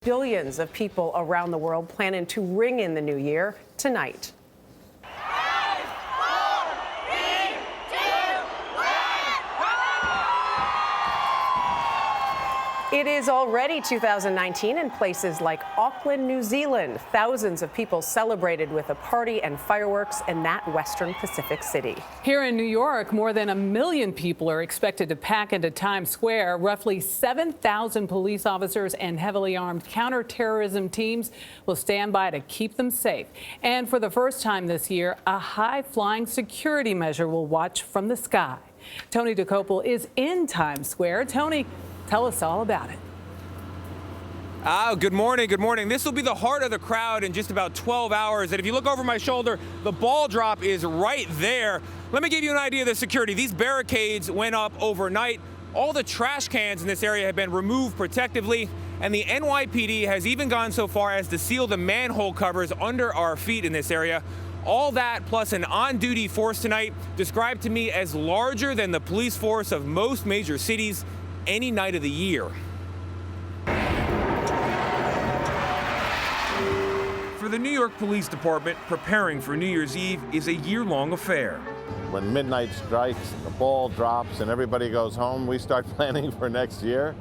Billions of people around the world planning to ring in the new year tonight. It is already 2019 in places like Auckland, New Zealand. Thousands of people celebrated with a party and fireworks in that western Pacific city. Here in New York, more than 1 million people are expected to pack into Times Square. Roughly 7,000 police officers and heavily armed counter-terrorism teams will stand by to keep them safe. And for the first time this year, a high-flying security measure will watch from the sky. Tony Dokoupil is in Times Square. Tony, tell us all about it. Good morning. Good morning. This will be the heart of the crowd in just about 12 hours. And if you look over my shoulder, the ball drop is right there. Let me give you an idea of the security. These barricades went up overnight. All the trash cans in this area have been removed protectively. And the NYPD has even gone so far as to seal the manhole covers under our feet in this area. All that plus an on-duty force tonight described to me as larger than the police force of most major cities any night of the year. For the New York Police Department, preparing for New Year's Eve is a year-long affair. When midnight strikes, the ball drops, and everybody goes home, we start planning for next year.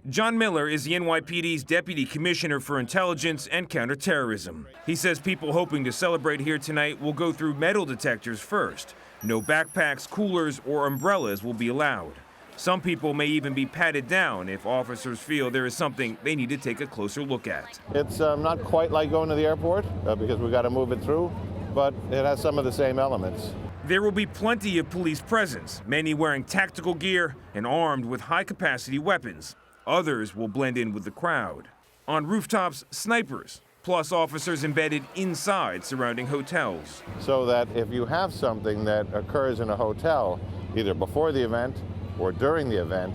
John Miller is the NYPD's Deputy Commissioner for Intelligence and Counterterrorism. He says people hoping to celebrate here tonight will go through metal detectors first. No backpacks, coolers, or umbrellas will be allowed. Some people may even be patted down if officers feel there is something they need to take a closer look at. It's not quite like going to the airport because we've got to move it through, but it has some of the same elements. There will be plenty of police presence, many wearing tactical gear and armed with high-capacity weapons. Others will blend in with the crowd. On rooftops, snipers, plus officers embedded inside surrounding hotels. So that if you have something that occurs in a hotel, either before the event or during the event,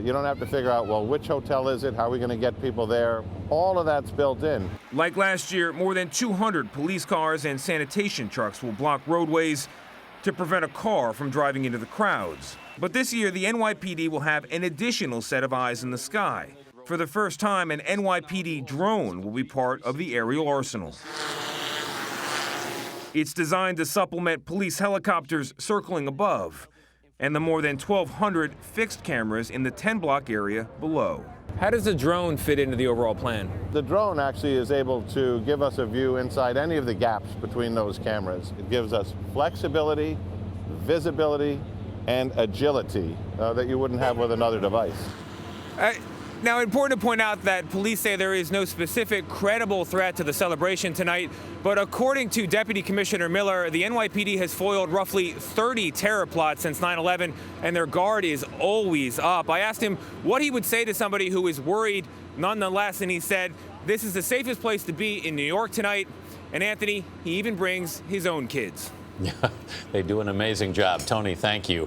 you don't have to figure out, well, which hotel is it? How are we going to get people there? All of that's built in. Like last year, more than 200 police cars and sanitation trucks will block roadways to prevent a car from driving into the crowds. But this year, the NYPD will have an additional set of eyes in the sky. For the first time, an NYPD drone will be part of the aerial arsenal. It's designed to supplement police helicopters circling above and the more than 1,200 fixed cameras in the 10-block area below. How does the drone fit into the overall plan? The drone actually is able to give us a view inside any of the gaps between those cameras. It gives us flexibility, visibility, and agility that you wouldn't have with another device. Now, important to point out that police say there is no specific credible threat to the celebration tonight, but according to Deputy Commissioner Miller, the NYPD has foiled roughly 30 terror plots since 9/11, and their guard is always up. I asked him what he would say to somebody who is worried nonetheless, and he said, this is the safest place to be in New York tonight. And Anthony, he even brings his own kids. They do an amazing job. Tony, thank you.